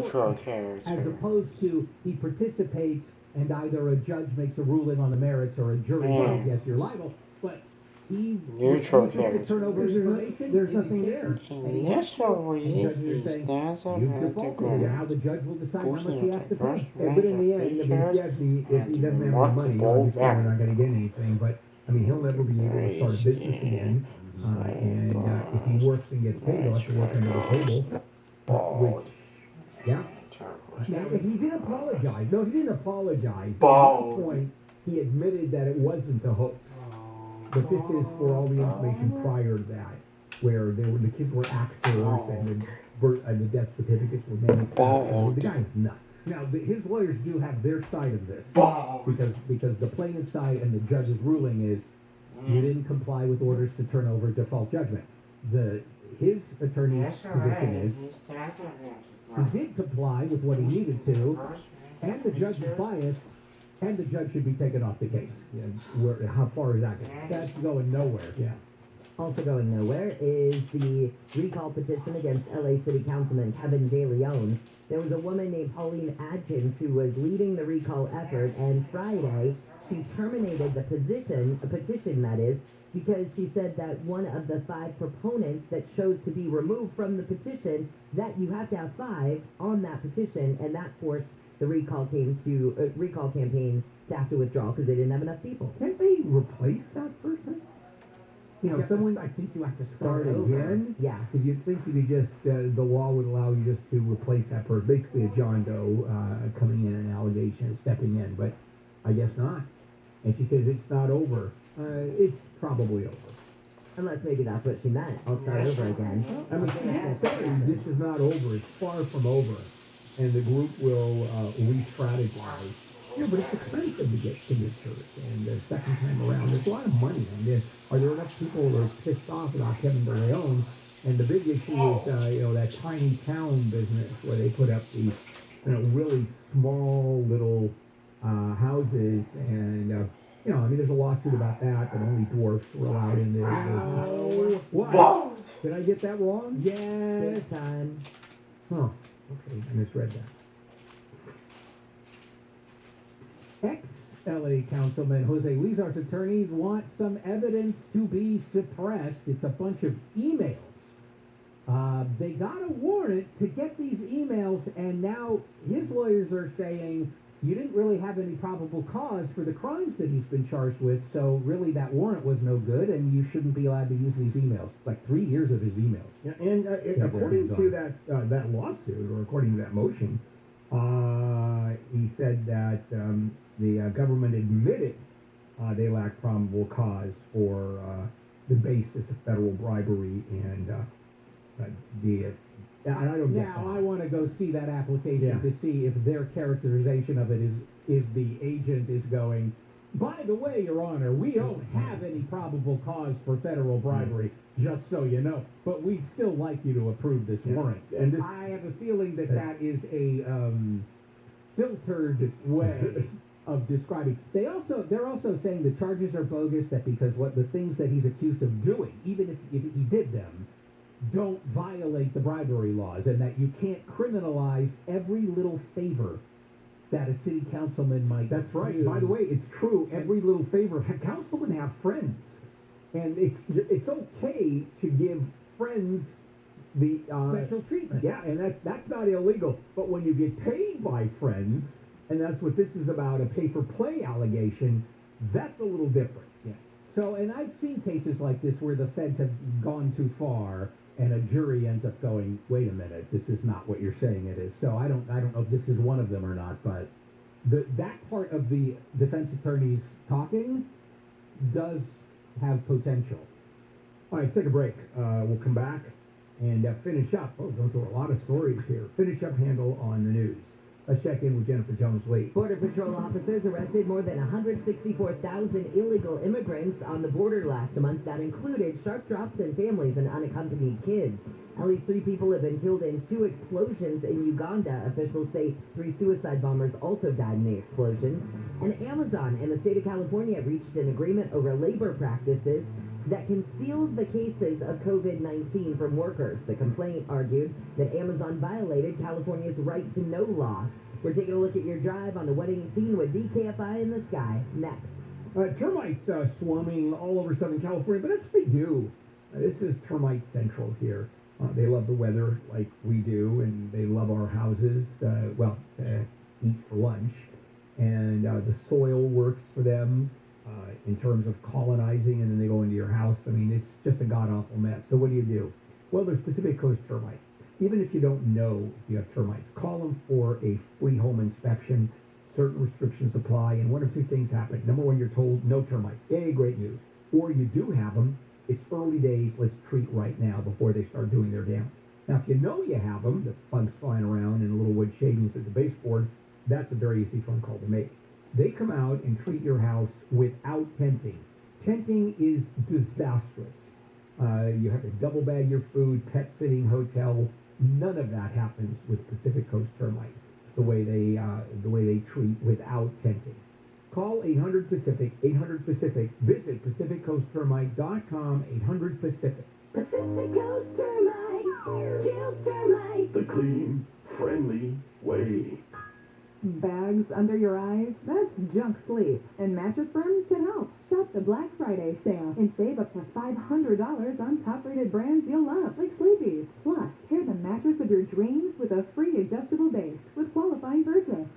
Neutral character. as opposed to he participates and either a judge makes a ruling on the merits or a jury says yes, you're liable. But he Neutral refuses to turn over information. There's nothing there. Initially, judges are he saying, stands up you've at the defaulted. Now the ground, judge will decide how much he pushing has the to pay. first But in the end, I mean, features yes, if he and doesn't have any money, remarkable obviously we're not value. going to get anything. But I mean, he'll never be able to start a business again. And if he works and gets paid, he'll have to work under the table. Bald. Yeah. Now, if he did apologize, No, he didn't apologize. At Bald. one point, he admitted that it wasn't a hoax. But this is for all the information prior to that, where the kids were actors and the death certificates were manufactured. The guy's nuts. Now, his lawyers do have their side of this, Bald. because the plaintiff's side and the judge's ruling is you didn't comply with orders to turn over default judgment. His attorney's position is he did comply with what he needed to, and the judge is biased, and the judge should be taken off the case. Yeah. How far is that going? That's going nowhere. Yeah. Also going nowhere is the recall petition against LA City Councilman Kevin De Leon. There was a woman named Pauline Adkins who was leading the recall effort, and Friday she terminated the petition that is, because she said that one of the 5 proponents that chose to be removed from the petition, that you have to have 5 on that petition, and that forced the recall campaign to have to withdraw because they didn't have enough people. Can't they replace that person? You know, someone. I think you have to Start again? Yeah. Because you'd think you could just, the law would allow you just to replace that person. Basically a John Doe coming in, an allegation, and stepping in. But I guess not. And she says it's not over. It's probably over. Unless maybe that's what she meant. I'll start over again. I mean, this is not over. It's far from over. And the group will re-strategize. Yeah, but it's expensive to get signatures. And the second time around, there's a lot of money on this. Are there enough people that are pissed off about Kevin De Leon? And the big issue is, that tiny town business where they put up these, really small little houses. And, I mean, there's a lawsuit about that only dwarfs were allowed in there. What? Bald. Did I get that wrong? This Yes. time. Huh. Okay, I misread that. Ex-LA Councilman Jose Lizar's attorneys want some evidence to be suppressed. It's a bunch of emails. They got a warrant to get these emails, and now his lawyers are saying you didn't really have any probable cause for the crimes that he's been charged with, so really that warrant was no good, and you shouldn't be allowed to use these emails. Like 3 years of his emails. Yeah, and according to that lawsuit, or according to that motion, he said that the government admitted they lacked probable cause for the basis of federal bribery and and I don't get Now, that. I want to go see that application to see if their characterization of it is the agent is going, by the way, Your Honor, we don't have any probable cause for federal bribery, just so you know, but we'd still like you to approve this warrant. And this, I have a feeling that is a filtered way of describing. They're also saying the charges are bogus, that because the things that he's accused of doing, even if he did them, don't violate the bribery laws, and that you can't criminalize every little favor that a city councilman might do. that's right. By the way, it's true. Every little favor. Councilmen have friends, and it's okay to give friends the Special treatment. Yeah, and that's not illegal. But when you get paid by friends, and that's what this is about, a pay-for-play allegation, that's a little different. Yeah. So, and I've seen cases like this where the feds have gone too far, and a jury ends up going, wait a minute, this is not what you're saying it is. So I don't know if this is one of them or not, but that part of the defense attorneys talking does have potential. All right, let's take a break. We'll come back and finish up. Oh, those are a lot of stories here. Finish up handle on the news. Let's check in with Jennifer Jones-Lee. Border Patrol officers arrested more than 164,000 illegal immigrants on the border last month. That included sharp drops in families and unaccompanied kids. At least 3 people have been killed in 2 explosions in Uganda. Officials say 3 suicide bombers also died in the explosions. And Amazon and the state of California reached an agreement over labor practices. that conceals the cases of COVID-19 from workers. The complaint argued that Amazon violated California's right to know law. We're taking a look at your drive on the 118 with DKFI in the sky. Next. Termites swarming all over Southern California, but that's what they do. This is termite central here. They love the weather like we do, and they love our houses, eat for lunch. And the soil works for them in terms of colonizing, and then they go into your house. I mean, it's just a god-awful mess. So what do? Well, there's Pacific Coast termites. Even if you don't know if you have termites, call them for a free home inspection. Certain restrictions apply, and one of two things happen. Number one, you're told no termites. Yay, great news. Or you do have them. It's early days. Let's treat right now before they start doing their damage. Now, if you know you have them, the bugs flying around and little wood shavings at the baseboard, that's a very easy phone call to make. They come out and treat your house without tenting. Tenting is disastrous. You have to double bag your food, pet sitting, hotel. None of that happens with Pacific Coast termites. The way they treat without tenting. Call 800-PACIFIC, 800-PACIFIC. Visit PacificCoastTermite.com, 800-PACIFIC. Pacific Coast Termite, kills termites. The clean, friendly way. Bags under your eyes? That's junk sleep. And Mattress Firm can help. Shop the Black Friday sale and save up to $500 on top-rated brands you'll love, like Sleepy's. Plus, pair the mattress of your dreams with a free adjustable base with qualifying purchase.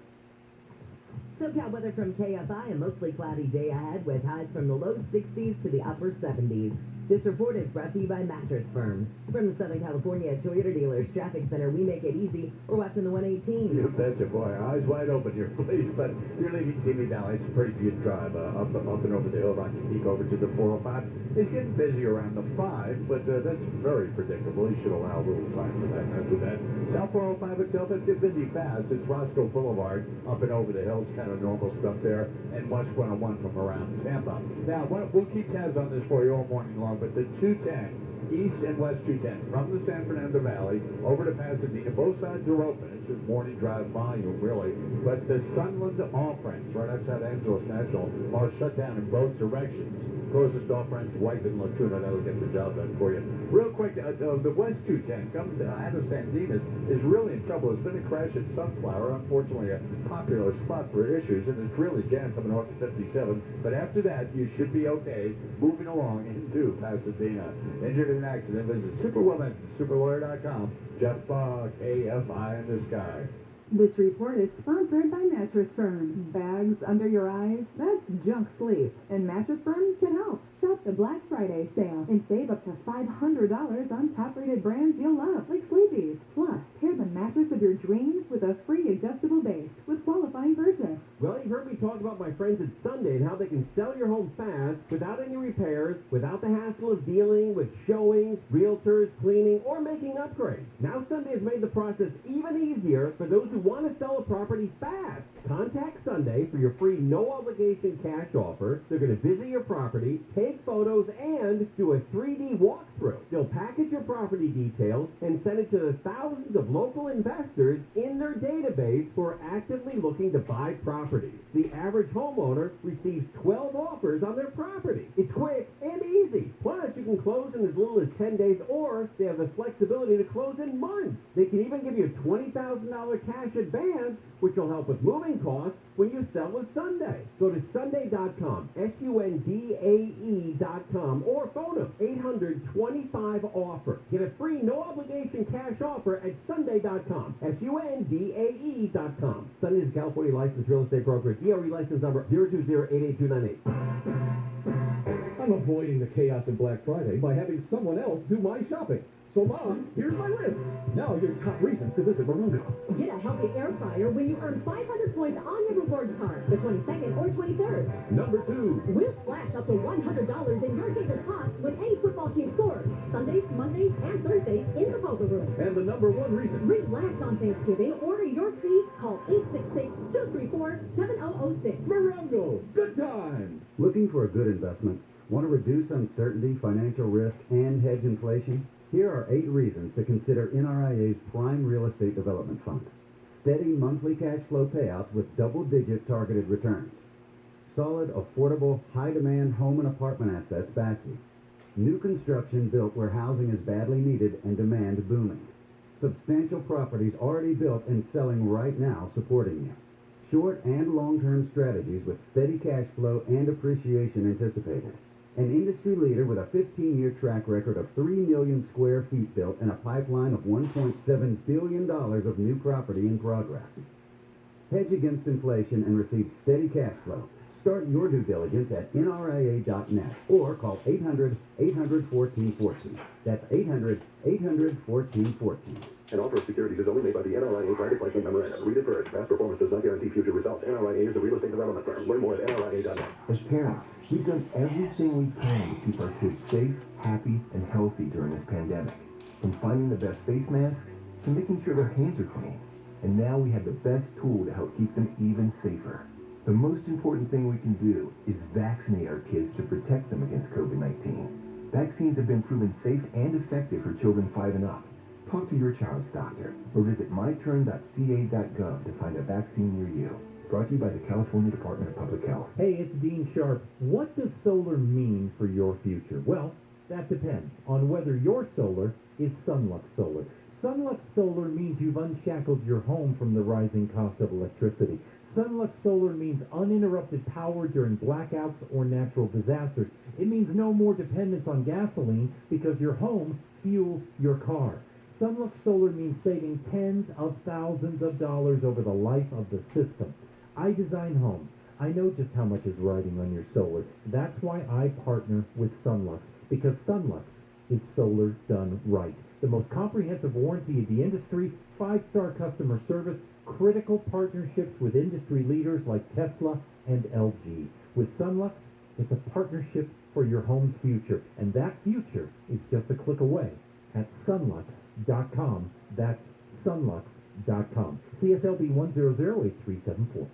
SoCal weather from KFI, a mostly cloudy day ahead with highs from the low 60s to the upper 70s. This report is brought to you by Mattress Firm. From the Southern California Toyota Dealers Traffic Center, we make it easy. We're watching the 118. You betcha, boy. Eyes wide open here, please. But you're leaving TV now. It's a pretty good drive up and over the hill. Rocky Peak over to the 405. It's getting busy around the 5, but that's very predictable. You should allow a little time for that. After that, South 405 itself, it's get busy fast. It's Roscoe Boulevard up and over the hills, kind of normal stuff there, and West 101 from around Tampa. Now, we'll keep tabs on this for you all morning long, but the 210, East and West 210, from the San Fernando Valley over to Pasadena, both sides are open. It's just morning drive volume, really. But the Sunland off-ramps right outside Angeles National are shut down in both directions. Closest off-ramp, White and Latuna. That'll get the job done for you. Real quick, the West 210 comes out of San Dimas is really in trouble. There's been a crash at Sunflower, unfortunately a popular spot for issues, and it's really jammed coming off the 57. But after that, you should be okay moving along into Pasadena. Injured in an accident, visit Superwoman, superlawyer.com. Jeff KFI in the sky. This report is sponsored by Mattress Firm. Bags under your eyes? That's junk sleep. And Mattress Firm can help. Shop the Black Friday sale and save up to $500 on top-rated brands you'll love, like Sleepy's. Plus, pair the mattress of your dreams with a free adjustable base with qualifying purchase. Well, you've heard me talk about my friends at Sunday and how they can sell your home fast without any repairs, without the hassle of dealing with showings, realtors, cleaning, or making upgrades. Now Sunday has made the process even easier for those who want to sell a property fast. Contact Sunday for your free no-obligation cash offer. They're going to visit your property, take photos, and do a 3D walkthrough. They'll package your property details and send it to the thousands of local investors in their database who are actively looking to buy properties. The average homeowner receives 12 offers on their property. It's quick and easy. Plus, you can close in as little as 10 days, or they have the flexibility to close in months. They can even give you a $20,000 cash advance, which will help with moving costs when you sell with Sunday. Go to Sunday.com, SUNDAE.com, or phone them, 800-25-OFFER. Get a free no-obligation cash offer at Sunday.com, SUNDAE.com. Sunday is a California licensed real estate broker. DRE license number 020-88298. I'm avoiding the chaos of Black Friday by having someone else do my shopping. So, Mom, here's my list. Now your top reasons to visit Morongo. Get a healthy air fryer when you earn 500 points on your rewards card, the 22nd or 23rd. Number 2. We'll splash up to $100 in your ticket pot when any football team scores. Sundays, Mondays, and Thursdays in the poker room. And the number 1 reason. Relax on Thanksgiving. Order your treat. Call 866-234-7006. Morongo. Good times. Looking for a good investment? Want to reduce uncertainty, financial risk, and hedge inflation? Here are 8 reasons to consider NRIA's Prime Real Estate Development Fund. Steady monthly cash flow payouts with double-digit targeted returns. Solid, affordable, high-demand home and apartment assets back you. New construction built where housing is badly needed and demand booming. Substantial properties already built and selling right now supporting you. Short and long-term strategies with steady cash flow and appreciation anticipated. An industry leader with a 15-year track record of 3 million square feet built and a pipeline of $1.7 billion of new property in progress. Hedge against inflation and receive steady cash flow. Start your due diligence at nria.net or call 800-800-1414. That's 800-800-1414. An offer of securities is only made by the NRIA Private Placement Memorandum. Read it first. Past performance does not guarantee future results. NRIA is a real estate development firm. Learn more at nria.net. As parents, we've done everything we can to keep our kids safe, happy, and healthy during this pandemic. From finding the best face masks to making sure their hands are clean. And now we have the best tool to help keep them even safer. The most important thing we can do is vaccinate our kids to protect them against COVID-19. Vaccines have been proven safe and effective for children 5 and up. Talk to your child's doctor or visit myturn.ca.gov to find a vaccine near you. Brought to you by the California Department of Public Health. Hey, it's Dean Sharp. What does solar mean for your future? Well, that depends on whether your solar is Sunlux Solar. Sunlux Solar means you've unshackled your home from the rising cost of electricity. Sunlux Solar means uninterrupted power during blackouts or natural disasters. It means no more dependence on gasoline because your home fuels your car. Sunlux Solar means saving tens of thousands of dollars over the life of the system. I design homes. I know just how much is riding on your solar. That's why I partner with Sunlux, because Sunlux is solar done right. The most comprehensive warranty in the industry, 5-star customer service, critical partnerships with industry leaders like Tesla and LG. With Sunlux, it's a partnership for your home's future, and that future is just a click away at sunlux.com. That's sunlux.com. CSLB 1008374.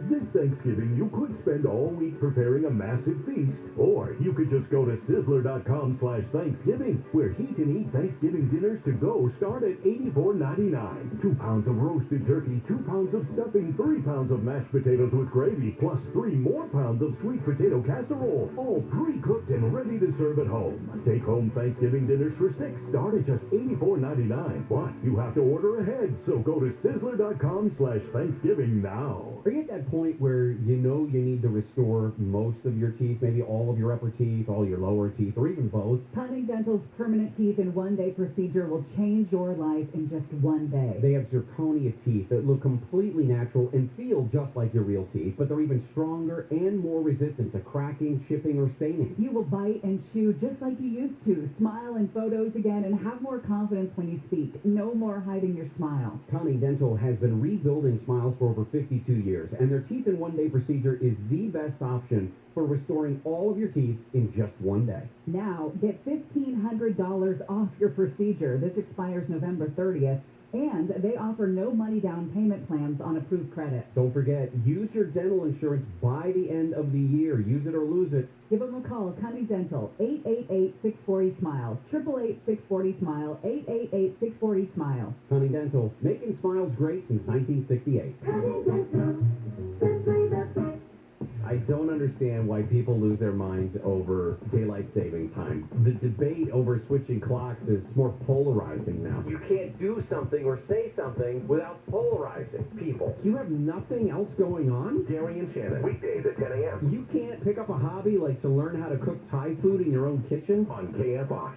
This Thanksgiving, you could spend all week preparing a massive feast, or you could just go to Sizzler.com/Thanksgiving, where he can eat Thanksgiving dinners to go start at $84.99. 2 pounds of roasted turkey, 2 pounds of stuffing, 3 pounds of mashed potatoes with gravy, plus 3 more pounds of sweet potato casserole, all pre-cooked and ready to serve at home. Take home Thanksgiving dinners for 6 start at just $84.99. But you have to order ahead, so go to Sizzler.com/Thanksgiving now. Are you at that point where you know you need to restore most of your teeth, maybe all of your upper teeth, all your lower teeth, or even both? Cunning Dental's permanent teeth in 1-day procedure will change your life in just 1 day. They have zirconia teeth that look completely natural and feel just like your real teeth, but they're even stronger and more resistant to cracking, chipping, or staining. You will bite and chew just like you used to, smile in photos again, and have more confidence when you speak. No more hiding your smile. Cunning Dental has been rebuilding smiles for over 52 years, and their teeth in 1-day procedure is the best option for restoring all of your teeth in just 1 day. Now, get $1,500 off your procedure. This expires November 30th, and they offer no money down payment plans on approved credit. Don't forget, use your dental insurance by the end of the year. Use it or lose it. Give them a call, Cunning Dental, 888-640-SMILE, 888-640-SMILE, 888-640-SMILE. Cunning Dental, making smiles great since 1968. Cunning Dental, simply the best. I don't understand why people lose their minds over daylight saving time. The debate over switching clocks is more polarizing now. You can't do something or say something without polarizing people. You have nothing else going on? Gary and Shannon, weekdays at 10 a.m. You can't pick up a hobby like to learn how to cook Thai food in your own kitchen? on KFI.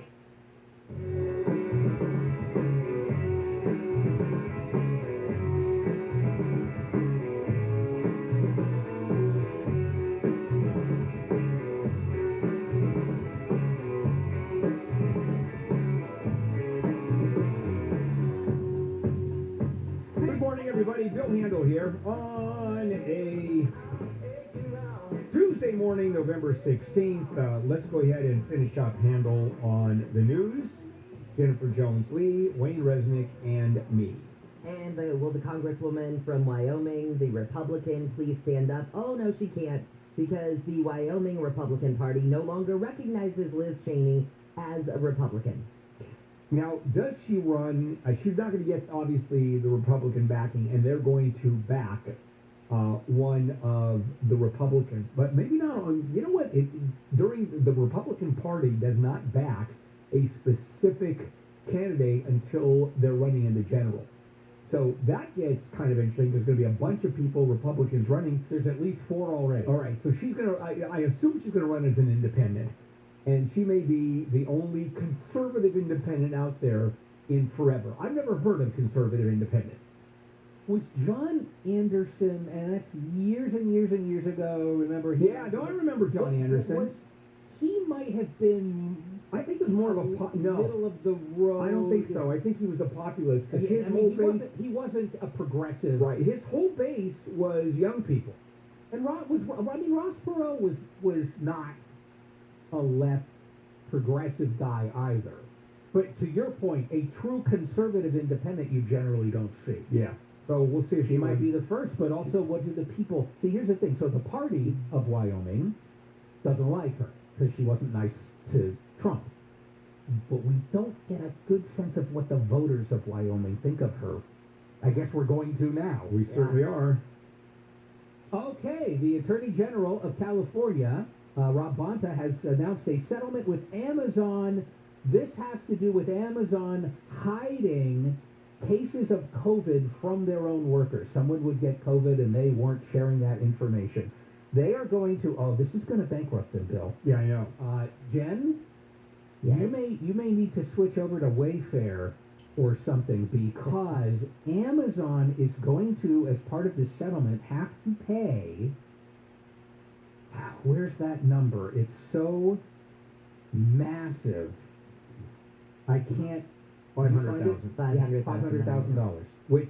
Good morning, everybody. Bill Handel here on a Tuesday morning, November 16th. Let's go ahead and finish up Handel on the news. Jennifer Jones-Lee, Wayne Resnick, and me. And will the congresswoman from Wyoming, the Republican, please stand up? Oh, no, she can't, because the Wyoming Republican Party no longer recognizes Liz Cheney as a Republican. Now, does she run? She's not going to get, obviously, the Republican backing, and they're going to back one of the Republicans, but maybe not on, you know what, during the Republican Party does not back a specific candidate until they're running in the general. So that gets kind of interesting. There's going to be a bunch of people, Republicans, running. There's at least 4 already. All right, so she's going to, I assume she's going to run as an independent. And she may be the only conservative independent out there in forever. I've never heard of conservative independent. Was John Anderson, and that's years and years and years ago, remember? Yeah, no, I remember John Anderson. He might have been... I think it was more of a middle of the road. I don't think so. I think he was a populist. Yeah, he wasn't a progressive. Right. His whole base was young people. And Ross Perot was not a left progressive guy either. But to your point, a true conservative independent you generally don't see. Yeah. So we'll see if she might be the first, but also what do the people... See, here's the thing. So the party of Wyoming doesn't like her because she wasn't nice to Trump. But we don't get a good sense of what the voters of Wyoming think of her. I guess we're going to now. We certainly are. Okay, the Attorney General of California, Rob Bonta, has announced a settlement with Amazon. This has to do with Amazon hiding cases of COVID from their own workers. Someone would get COVID and they weren't sharing that information. They are going to, this is going to bankrupt them, Bill. Yeah, I know. Jen, yes. you may need to switch over to Wayfair or something because Amazon is going to, as part of this settlement, have to pay, where's that number? It's so massive. I can't... $500,000. $500,000. Which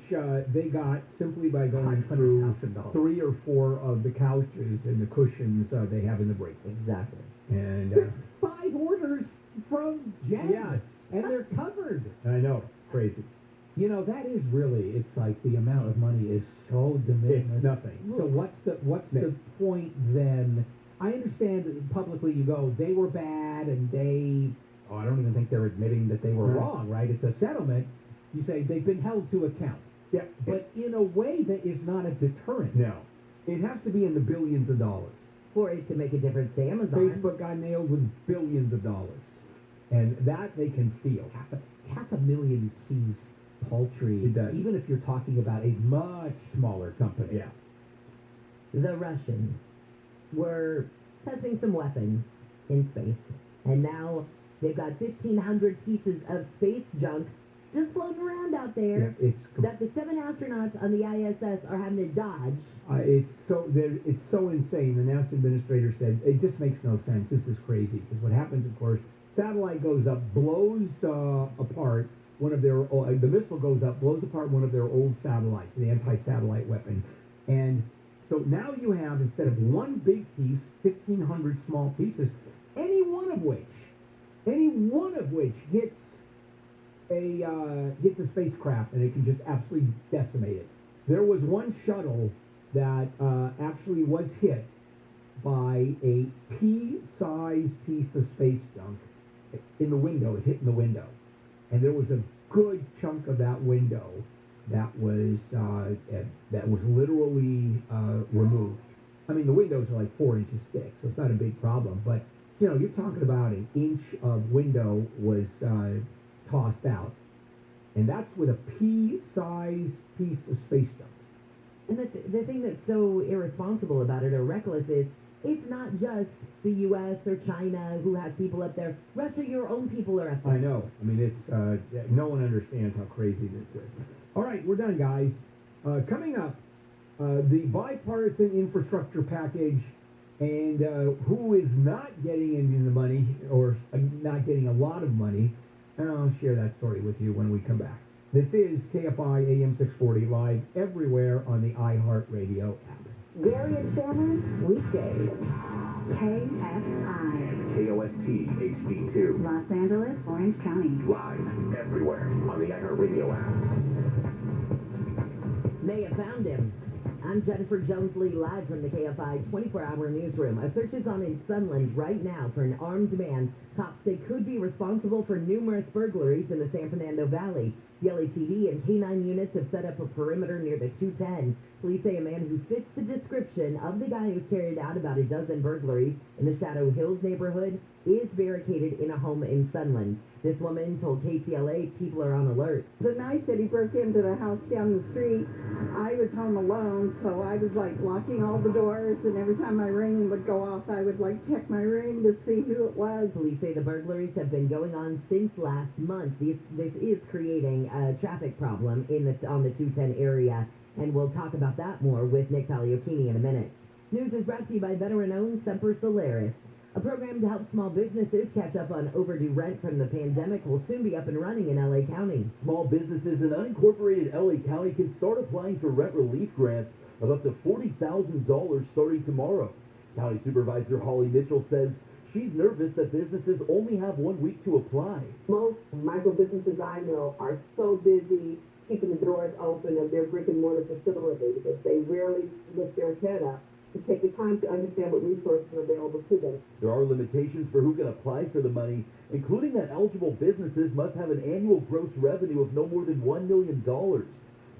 they got simply by going through 3 or 4 of the couches and the cushions they have in the bracelet. Exactly. And there's 5 orders from Jen. Yes. And they're covered. I know. Crazy. You know, that is really, it's like the amount of money is so de minimis. It's nothing. So what's the point then? I understand that publicly you go, they were bad and I don't even think they're admitting that they were wrong, right? It's a settlement. You say they've been held to account. Yeah. But in a way that is not a deterrent. No. It has to be in the billions of dollars. For it to make a difference to Amazon. Facebook got nailed with billions of dollars. And that they can feel. Half a million seems paltry. It does. Even if you're talking about a much smaller company. Yeah. The Russians were testing some weapons in space. And now they've got 1,500 pieces of space junk just floating around out there that the 7 astronauts on the ISS are having to dodge. It's so insane. The NASA administrator said, it just makes no sense. This is crazy. Because what happens, of course, satellite goes up, blows apart one of their, the missile goes up, blows apart one of their old satellites, the anti-satellite weapon. And so now you have, instead of one big piece, 1,500 small pieces, any one of which hits a spacecraft and it can just absolutely decimate it. There was one shuttle that actually was hit by a pea-sized piece of space junk in the window. It hit in the window, and there was a good chunk of that window that was literally removed. I mean, the windows are like 4 inches thick, so it's not a big problem. But you know, you're talking about an inch of window was tossed out, and that's with a pea-sized piece of space junk. And the thing that's so irresponsible about it, or reckless, is it's not just the U.S. or China who has people up there. Russia, your own people are up there. I know. I mean, it's no one understands how crazy this is. All right, we're done, guys. Coming up, the bipartisan infrastructure package, and who is not getting any of the money, or not getting a lot of money, and I'll share that story with you when we come back. This is KFI AM 640, live everywhere on the iHeartRadio app. Gary and Shannon, weekdays. KFI. KOST HD2. Los Angeles, Orange County. Live everywhere on the iHeartRadio app. They have found him. I'm Jennifer Jones-Lee, live from the KFI 24-hour newsroom. A search is on in Sunland right now for an armed man. Cops say could be responsible for numerous burglaries in the San Fernando Valley. The LAPD and K9 units have set up a perimeter near the 210. Police say a man who fits the description of the guy who's carried out about a dozen burglaries in the Shadow Hills neighborhood is barricaded in a home in Sunland. This woman told KTLA people are on alert. The night that he broke into the house down the street, I was home alone, so I was like locking all the doors, and every time my ring would go off, I would like check my ring to see who it was. Police say the burglaries have been going on since last month. This is creating a traffic problem on the 210 area, and we'll talk about that more with Nick Pagliocchini in a minute. News is brought to you by veteran-owned Semper Solaris. A program to help small businesses catch up on overdue rent from the pandemic will soon be up and running in LA County. Small businesses in unincorporated LA County can start applying for rent relief grants of up to $40,000 starting tomorrow. County Supervisor Holly Mitchell says she's nervous that businesses only have 1 week to apply. Most micro businesses I know are so busy keeping the doors open of their brick and mortar facilities that they rarely lift their head up to take the time to understand what resources are available to them. There are limitations for who can apply for the money, including that eligible businesses must have an annual gross revenue of no more than $1 million.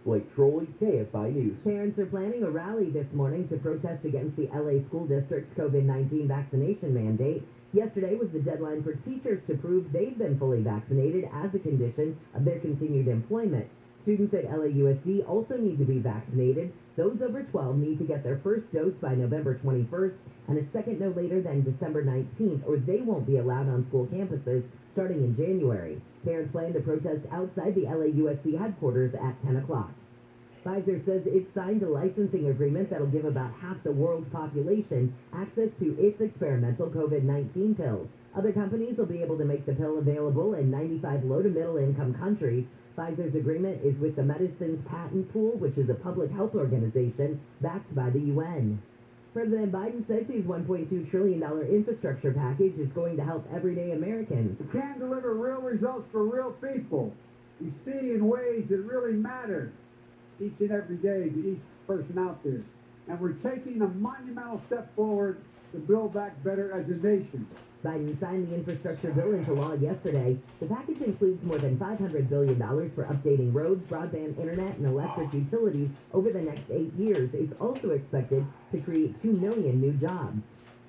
Blake Trolley, KFI News. Parents are planning a rally this morning to protest against the LA School District's COVID-19 vaccination mandate. Yesterday was the deadline for teachers to prove they've been fully vaccinated as a condition of their continued employment. Students at LAUSD also need to be vaccinated. Those over 12 need to get their first dose by November 21st and a second no later than December 19th, or they won't be allowed on school campuses starting in January. Parents plan to protest outside the LAUSD headquarters at 10 o'clock. Pfizer says it's signed a licensing agreement that'll give about half the world's population access to its experimental COVID-19 pills. Other companies will be able to make the pill available in 95 low to middle income countries. Pfizer's agreement is with the Medicines Patent Pool, which is a public health organization backed by the UN. President Biden says his $1.2 trillion infrastructure package is going to help everyday Americans. We can deliver real results for real people. We see in ways that really matter each and every day to each person out there. And we're taking a monumental step forward to build back better as a nation. Biden signed the infrastructure bill into law yesterday. The package includes more than $500 billion for updating roads, broadband internet, and electric utilities over the next 8 years. It's also expected to create 2 million new jobs.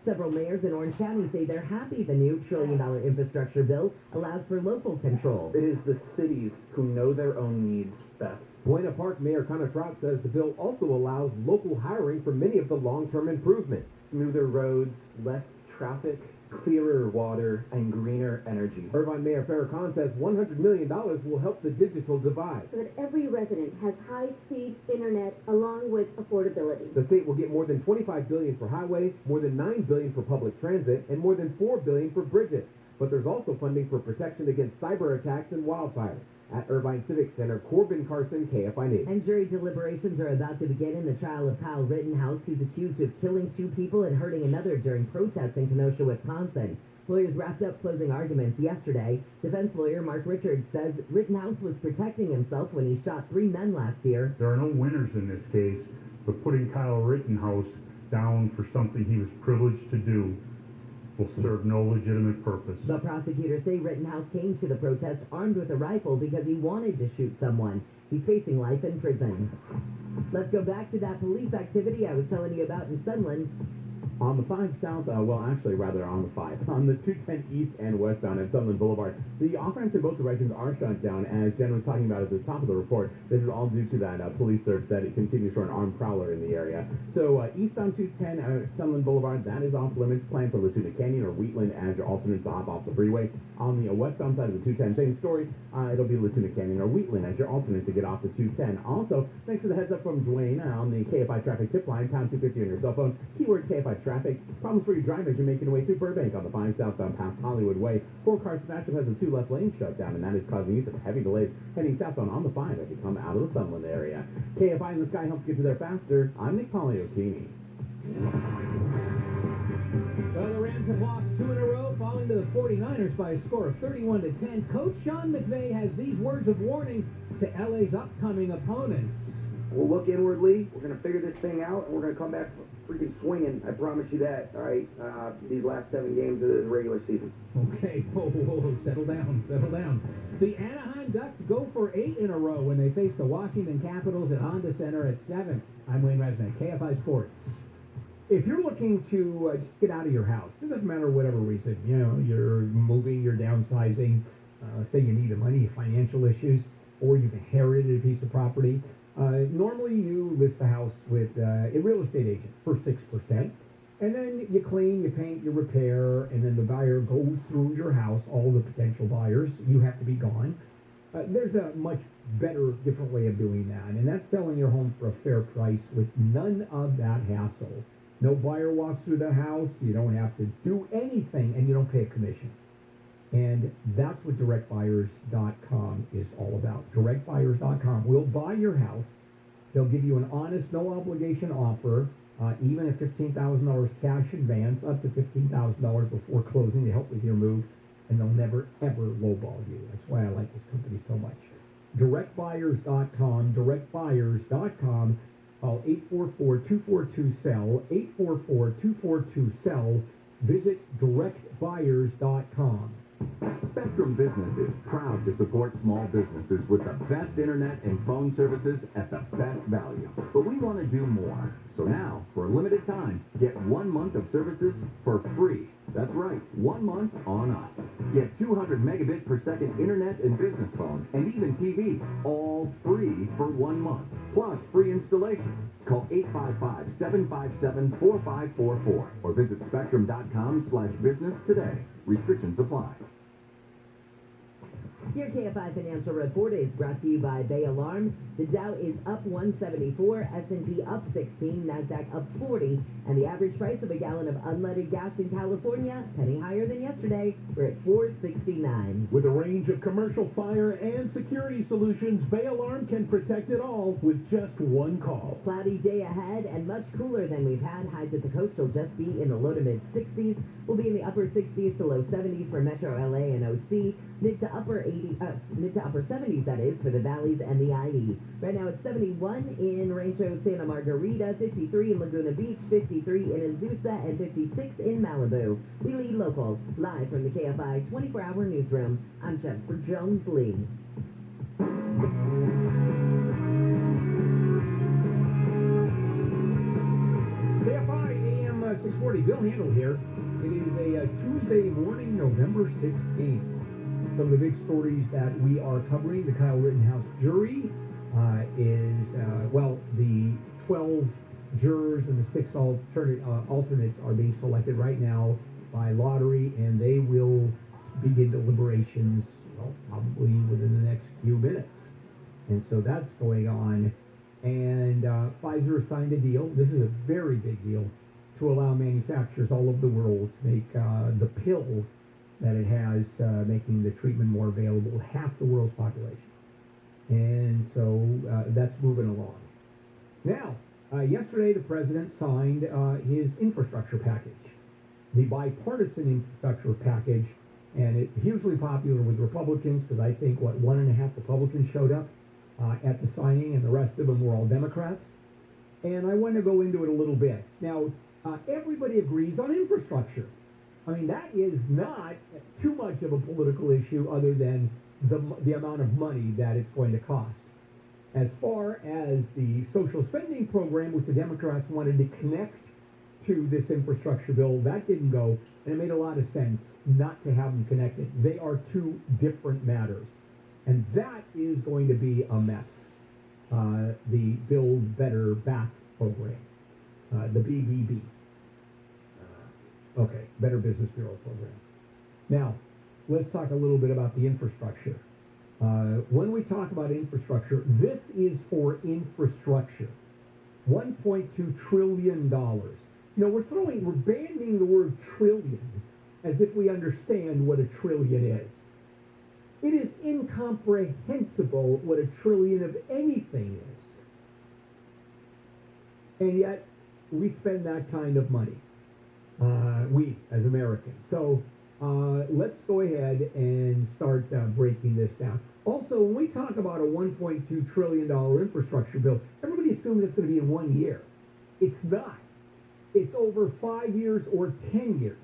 Several mayors in Orange County say they're happy the new $1 trillion infrastructure bill allows for local control. It is the cities who know their own needs best. Buena Park Mayor Connor Trout says the bill also allows local hiring for many of the long-term improvements. Smoother roads, less traffic, clearer water, and greener energy. Irvine Mayor Farrakhan says $100 million will help the digital divide. So that every resident has high-speed internet along with affordability. The state will get more than $25 billion for highways, more than $9 billion for public transit, and more than $4 billion for bridges. But there's also funding for protection against cyber attacks and wildfires. At Irvine Civic Center, Corbin Carson, KFI News. And jury deliberations are about to begin in the trial of Kyle Rittenhouse, who's accused of killing 2 people and hurting another during protests in Kenosha, Wisconsin. Lawyers wrapped up closing arguments yesterday. Defense lawyer Mark Richards says Rittenhouse was protecting himself when he shot 3 men last year. There are no winners in this case, but putting Kyle Rittenhouse down for something he was privileged to do will serve no legitimate purpose. But prosecutors say Rittenhouse came to the protest armed with a rifle because he wanted to shoot someone. He's facing life in prison. Let's go back to that police activity I was telling you about in Sunland. On the 5 South, on the 5, on the 210 East and westbound at Sunland Boulevard, the off-ramps in both directions are shut down. As Jen was talking about at the top of the report, this is all due to that police search that it continues for an armed prowler in the area. So eastbound 210 Sunland Boulevard, that is off limits. Plan for Latuda Canyon or Wheatland as your alternate to hop off the freeway. On the westbound side of the 210, same story. It'll be Latuda Canyon or Wheatland as your alternate to get off the 210. Also, thanks to the heads up from Dwayne on the KFI traffic tip line, pound 250 on your cell phone, keyword KFI traffic. Problems for your drive as you're making your way through Burbank on the 5 southbound past Hollywood Way. 4-car smash-up has the 2 left lanes shut down, and that is causing you some heavy delays heading southbound on the 5 as you come out of the Sunland area. KFI in the sky helps get you there faster. I'm Nick Pagliocchini. Well, the Rams have lost 2 in a row, falling to the 49ers by a score of 31-10. Coach Sean McVay has these words of warning to LA's upcoming opponents. we'll look inwardly. We're going to figure this thing out, and we're going to come back freaking swinging. I promise you that. All right, these last 7 games of the regular season. Okay, whoa, settle down, settle down. The Anaheim Ducks go for 8 in a row when they face the Washington Capitals at Honda Center at 7. I'm Wayne Resnick, KFI Sports. If you're looking to just get out of your house, it doesn't matter whatever reason, you know, you're moving, you're downsizing, say you need money, financial issues, or you've inherited a piece of property, normally you list the house with a real estate agent for 6%, and then you clean, you paint, you repair, and then the buyer goes through your house, all the potential buyers, you have to be gone. There's a much better, different way of doing that, and that's selling your home for a fair price with none of that hassle. No buyer walks through the house, you don't have to do anything, and you don't pay a commission. And that's what directbuyers.com is all about. Directbuyers.com will buy your house. They'll give you an honest, no obligation offer, even at $15,000 cash advance, up to $15,000 before closing to help with your move. And they'll never, ever lowball you. That's why I like this company so much. Directbuyers.com, directbuyers.com. Call 844-242-SELL, 844-242-SELL. Visit directbuyers.com. Spectrum Business is proud to support small businesses with the best internet and phone services at the best value. But we want to do more. So now, for a limited time, get 1 month of services for free. That's right, 1 month on us. Get 200 megabit per second internet and business phone, and even TV, all free for 1 month. Plus free installation. Call 855-757-4544 or visit spectrum.com/business today. Restrictions apply. Your KFI Financial Report is brought to you by Bay Alarm. The Dow is up 174, S&P up 16, NASDAQ up 40, and the average price of a gallon of unleaded gas in California, penny higher than yesterday. We're at $4.69. With a range of commercial fire and security solutions, Bay Alarm can protect it all with just one call. Cloudy day ahead and much cooler than we've had. Highs at the coast will just be in the low to mid 60s. We'll be in the upper 60s to low 70s for Metro LA and OC. Mid to upper 70s, that is, for the valleys and the IE. Right now it's 71 in Rancho Santa Margarita, 53 in Laguna Beach, 53 in Azusa, and 56 in Malibu. We lead locals, live from the KFI 24-hour newsroom. I'm Jennifer Jones-Lee. KFI AM 640, Bill Handel here. It is a Tuesday morning, November 16th. Some of the big stories that we are covering, the Kyle Rittenhouse jury is, the 12 jurors and the 6 alternates are being selected right now by lottery, and they will begin deliberations, probably within the next few minutes. And so that's going on. And Pfizer signed a deal. This is a very big deal to allow manufacturers all over the world to make the pill that it has, making the treatment more available to half the world's population. And so that's moving along. Now, yesterday the president signed his infrastructure package, the bipartisan infrastructure package, and it's hugely popular with Republicans because I think, 1.5 Republicans showed up at the signing, and the rest of them were all Democrats. And I want to go into it a little bit. Now, everybody agrees on infrastructure. I mean, that is not too much of a political issue other than the amount of money that it's going to cost. As far as the social spending program, which the Democrats wanted to connect to this infrastructure bill, that didn't go, and it made a lot of sense not to have them connected. They are two different matters, and that is going to be a mess. The Build Better Back program, the BBB. Okay, Better Business Bureau program. Now, let's talk a little bit about the infrastructure. When we talk about infrastructure, this is for infrastructure. $1.2 trillion. We're banning the word trillion as if we understand what a trillion is. It is incomprehensible what a trillion of anything is. And yet, we spend that kind of money. We, as Americans. So let's go ahead and start breaking this down. Also, when we talk about a $1.2 trillion infrastructure bill, everybody assumes it's going to be in 1 year. It's not. It's over 5 years or 10 years.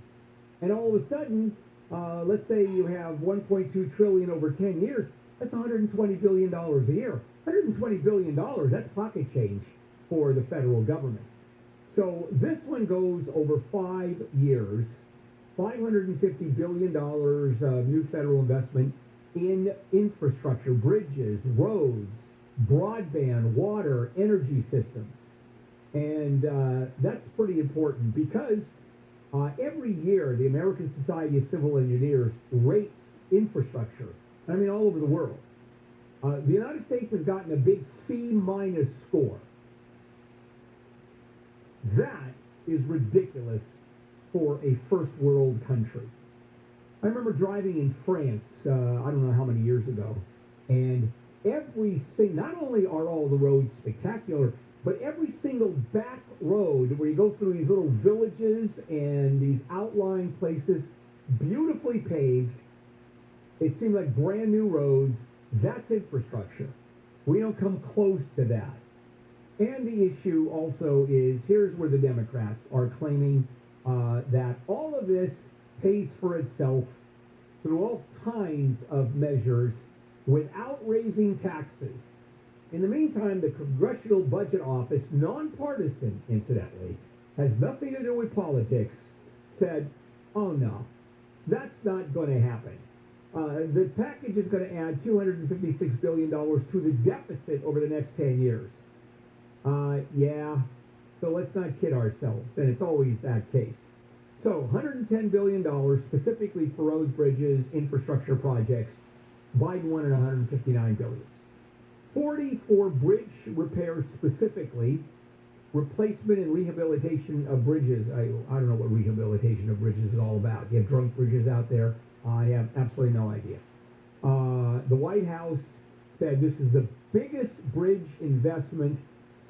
And all of a sudden, let's say you have $1.2 trillion over 10 years, that's $120 billion a year. $120 billion, that's pocket change for the federal government. So this one goes over 5 years, $550 billion of new federal investment in infrastructure, bridges, roads, broadband, water, energy systems. And that's pretty important because every year the American Society of Civil Engineers rates infrastructure, I mean all over the world. The United States has gotten a big C- score. That is ridiculous for a first world country. I remember driving in France, I don't know how many years ago, and not only are all the roads spectacular, but every single back road where you go through these little villages and these outlying places, beautifully paved, it seemed like brand new roads, that's infrastructure. We don't come close to that. And the issue also is, here's where the Democrats are claiming that all of this pays for itself through all kinds of measures without raising taxes. In the meantime, the Congressional Budget Office, nonpartisan, incidentally, has nothing to do with politics, said, oh no, that's not going to happen. The package is going to add $256 billion to the deficit over the next 10 years. Yeah, so let's not kid ourselves, and it's always that case. So, $110 billion specifically for roads, bridges, infrastructure projects. Biden wanted $159 billion. 40 for bridge repairs specifically, replacement and rehabilitation of bridges. I don't know what rehabilitation of bridges is all about. You have drunk bridges out there. I have absolutely no idea. The White House said this is the biggest bridge investment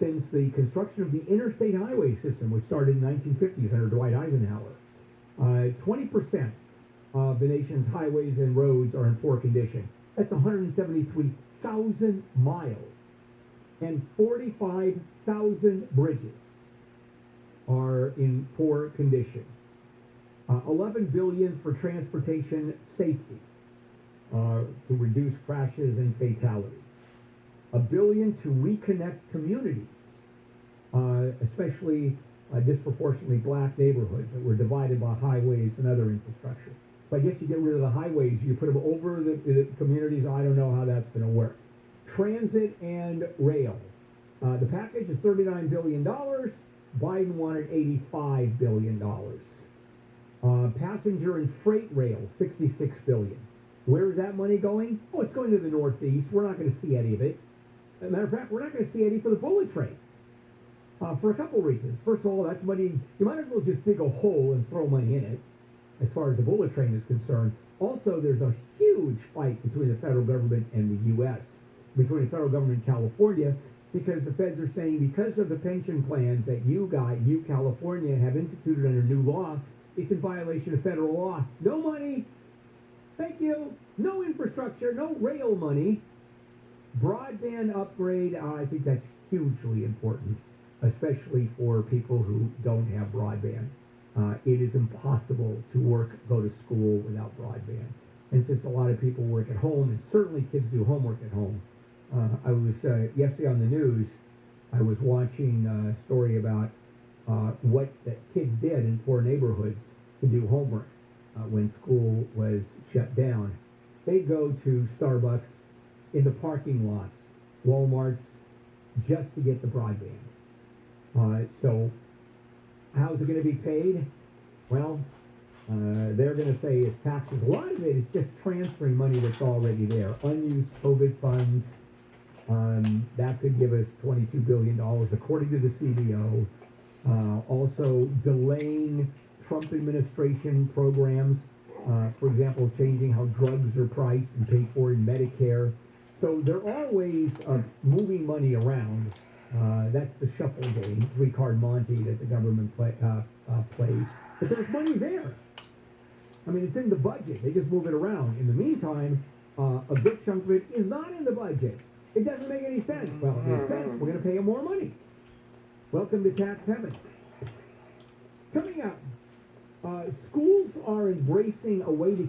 since the construction of the interstate highway system, which started in the 1950s under Dwight Eisenhower. 20% of the nation's highways and roads are in poor condition. That's 173,000 miles. And 45,000 bridges are in poor condition. $11 billion for transportation safety to reduce crashes and fatalities. $1 billion to reconnect communities, especially disproportionately black neighborhoods that were divided by highways and other infrastructure. So I guess you get rid of the highways, you put them over the communities. I don't know how that's going to work. Transit and rail. The package is $39 billion. Biden wanted $85 billion. Passenger and freight rail, $66 billion. Where is that money going? Oh, it's going to the Northeast. We're not going to see any of it. As a matter of fact, we're not going to see any for the bullet train. For a couple reasons. First of all, that's money, you might as well just dig a hole and throw money in it, as far as the bullet train is concerned. Also, there's a huge fight between the federal government and the U.S., between the federal government and California, because the feds are saying because of the pension plans that you California, have instituted under new law, it's in violation of federal law. No money. Thank you. No infrastructure, no rail money. Broadband upgrade, I think that's hugely important, especially for people who don't have broadband. It is impossible to go to school without broadband. And since a lot of people work at home, and certainly kids do homework at home, I was, yesterday on the news, I was watching a story about what the kids did in poor neighborhoods to do homework when school was shut down. They go to Starbucks in the parking lots, Walmarts, just to get the broadband. So how's it going to be paid? Well, they're going to say it's taxes. A lot of it is just transferring money that's already there. Unused COVID funds, that could give us $22 billion, according to the CBO. Also delaying Trump administration programs, for example, changing how drugs are priced and paid for in Medicare. So there are ways of moving money around. That's the shuffle game, three-card Monte that the government plays. But there's money there. I mean, it's in the budget. They just move it around. In the meantime, a big chunk of it is not in the budget. It doesn't make any sense. Well, it makes sense. We're going to pay him more money. Welcome to tax heaven. Coming up, schools are embracing a way to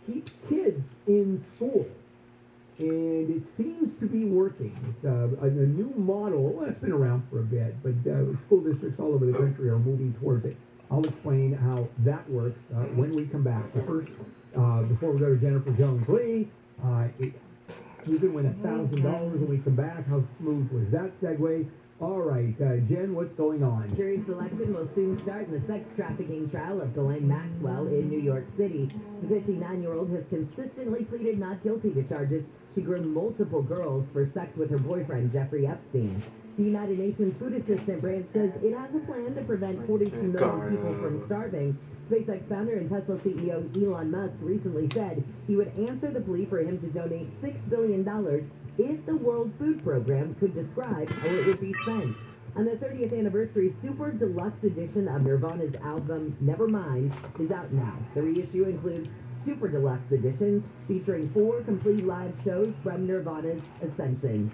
keep kids in school. And it seems to be working. It's a new model. Well, it's been around for a bit, but school districts all over the country are moving towards it. I'll explain how that works when we come back. But first, before we go to Jennifer Jones-Lee, you can win $1,000 when we come back. How smooth was that segue? All right, Jen, what's going on? Jury selection will soon start in the sex trafficking trial of Ghislaine Maxwell in New York City. The 59-year-old has consistently pleaded not guilty to charges. She groomed multiple girls for sex with her boyfriend, Jeffrey Epstein. The United Nations Food Assistance Branch says it has a plan to prevent 42 million people from starving. SpaceX founder and Tesla CEO Elon Musk recently said he would answer the plea for him to donate $6 billion if the World Food Program could describe how it would be spent. On the 30th anniversary Super Deluxe edition of Nirvana's album Nevermind is out now. The reissue includes Super Deluxe editions featuring 4 complete live shows from Nirvana's Ascension.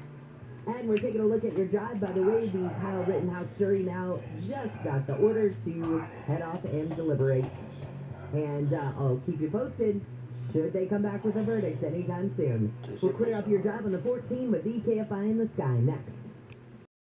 And we're taking a look at your drive. By the way, the Kyle Rittenhouse jury now just got the order to head off and deliberate. And I'll keep you posted should they come back with a verdict anytime soon. We'll clear up your drive on the 14 with the Kfi in the Sky next.